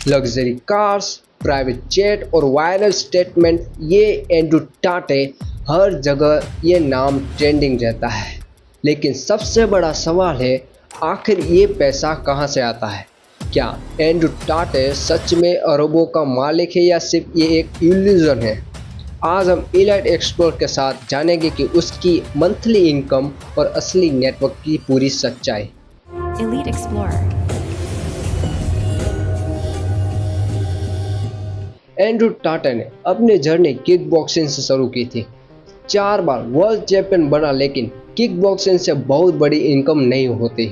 Luxury cars, private jet और viral statement, ये Andrew टाटे हर जगह ये नाम ट्रेंडिंग रहता है। लेकिन सबसे बड़ा सवाल है, आखिर ये पैसा कहाँ से आता है? क्या एंड्रू टाटे सच में अरबों का मालिक है या सिर्फ ये एक इल्यूजन है? आज हम इलाइट एक्सप्लोर के साथ जानेंगे कि उसकी मंथली इनकम और असली नेटवर्क की पूरी सच्चाई। Elite Explorer. एंड्रू टाटे ने अपनी जर्नी किक बॉक्सिंग से शुरू की थी। 4 बार वर्ल्ड चैंपियन बना, लेकिन किक बॉक्सिंग से बहुत बड़ी इनकम नहीं होती।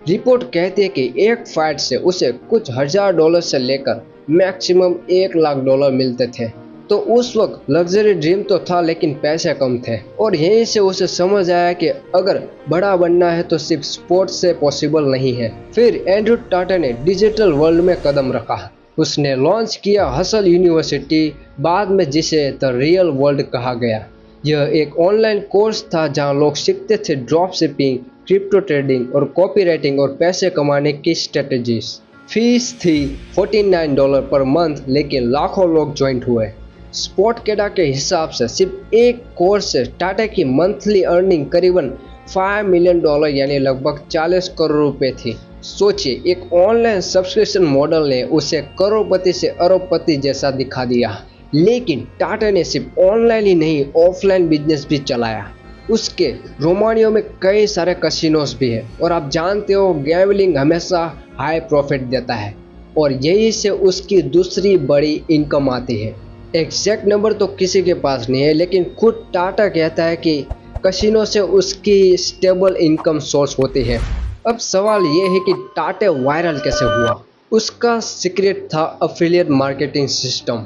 रिपोर्ट कहती है कि एक फाइट से उसे कुछ $1000 से लेकर मैक्सिमम $1,00,000 मिलते थे। तो उस वक्त लग्जरी ड्रीम तो था, लेकिन पैसे कम थे और यहीं से उसे समझ आया कि अगर बड़ा बनना है तो सिर्फ स्पोर्ट्स से पॉसिबल नहीं है। फिर एंड्रू टाटे ने डिजिटल वर्ल्ड में कदम रखा। उसने लॉन्च किया हसल यूनिवर्सिटी, बाद में जिसे द रियल वर्ल्ड कहा गया। यह एक ऑनलाइन कोर्स था जहां लोग सीखते थे ड्रॉप शिपिंग, क्रिप्टो ट्रेडिंग और कॉपीराइटिंग और पैसे कमाने की स्ट्रेटजीज। फीस थी $49 पर मंथ, लेकिन लाखों लोग ज्वाइन हुए। स्पॉट केडा के हिसाब से सिर्फ एक कोर्स से टाटा की मंथली अर्निंग करीबन $5 मिलियन यानी लगभग 40 करोड़ रुपए थी। सोचिए, एक ऑनलाइन सब्सक्रिप्शन मॉडल ने उसे करोड़पति से अरबपति जैसा दिखा दिया। लेकिन टाटा ने सिर्फ ऑनलाइन ही नहीं, ऑफलाइन बिजनेस भी चलाया। उसके रोमानियो में कई सारे कसिनोस भी है और आप जानते हो गैम्बलिंग हमेशा हाई प्रॉफिट देता है और यही से उसकी दूसरी बड़ी इनकम आती है। एग्जैक्ट नंबर तो किसी के पास नहीं है, लेकिन खुद टाटा कहता है कि कसिनो से उसकी स्टेबल इनकम सोर्स होती है। अब सवाल ये है कि टाटा वायरल कैसे हुआ? उसका सीक्रेट था एफिलिएट मार्केटिंग सिस्टम।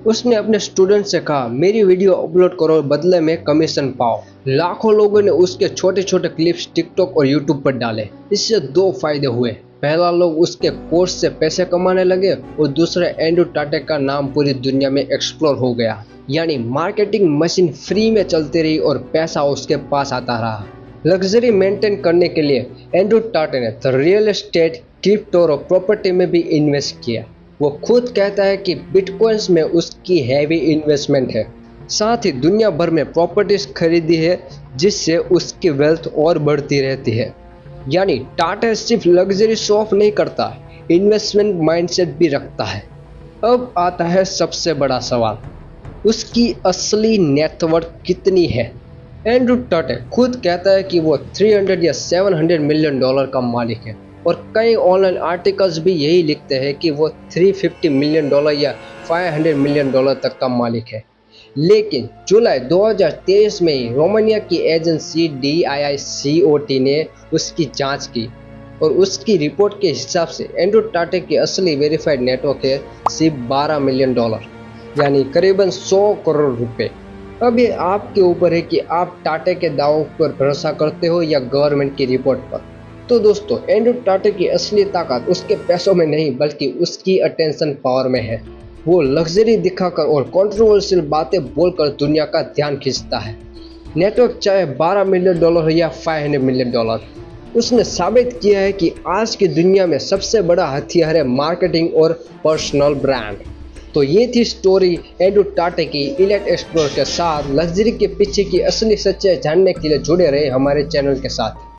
उसने अपने स्टूडेंट से कहा, मेरी वीडियो अपलोड करो, बदले में कमीशन पाओ। लाखों लोगों ने उसके छोटे छोटे क्लिप्स टिकटॉक और यूट्यूब पर डाले। इससे 2 फायदे हुए। पहला, लोग उसके कोर्स से पैसे कमाने लगे और दूसरा, एंड्रू टाटे का नाम पूरी दुनिया में एक्सप्लोर हो गया। यानी मार्केटिंग मशीन फ्री में चलती रही और पैसा उसके पास आता रहा। लग्जरी मेंटेन करने के लिए एंड्रू टाटे ने तो रियल एस्टेट, क्रिप्टो और प्रॉपर्टी में भी इन्वेस्ट किया। वो खुद कहता है कि बिटकॉइंस में उसकी हैवी इन्वेस्टमेंट है। साथ ही दुनिया भर में प्रॉपर्टीज खरीदी है, जिससे उसकी वेल्थ और बढ़ती रहती है। यानी टाटा सिर्फ लग्जरी शॉप नहीं करता, इन्वेस्टमेंट माइंडसेट भी रखता है। अब आता है सबसे बड़ा सवाल, उसकी असली नेटवर्थ कितनी है? एंड्रू टाटे खुद कहता है कि वो 300 या $700 मिलियन का मालिक है और कई ऑनलाइन आर्टिकल्स भी यही लिखते हैं कि वो $350 मिलियन या $500 मिलियन तक का मालिक है। लेकिन जुलाई 2023 में ही रोमानिया की एजेंसी DIICOT ने उसकी जांच की और उसकी रिपोर्ट के हिसाब से एंड्रू टाटे की असली वेरीफाइड नेटवर्क है सिर्फ $12 मिलियन, यानी करीबन 100 करोड़ रुपए। अब ये आपके ऊपर है कि आप टाटे के दावों पर भरोसा करते हो या गवर्नमेंट की रिपोर्ट पर। तो दोस्तों, एंड्रू टाटे की असली ताकत उसके पैसों में नहीं, बल्कि उसकी अटेंशन पावर में है। वो लग्जरी दिखाकर और कंट्रोवर्शियल बातें बोलकर दुनिया का ध्यान खींचता है। नेटवर्क चाहे $12 मिलियन या $500 मिलियन, उसने साबित किया है कि आज की दुनिया में सबसे बड़ा हथियार है मार्केटिंग और पर्सनल ब्रांड। तो ये थी स्टोरी एंड्रू टाटे की। इलाइट एक्सप्लोर के साथ लग्जरी के पीछे की असली सच्चाई जानने के लिए जुड़े रहे हमारे चैनल के साथ।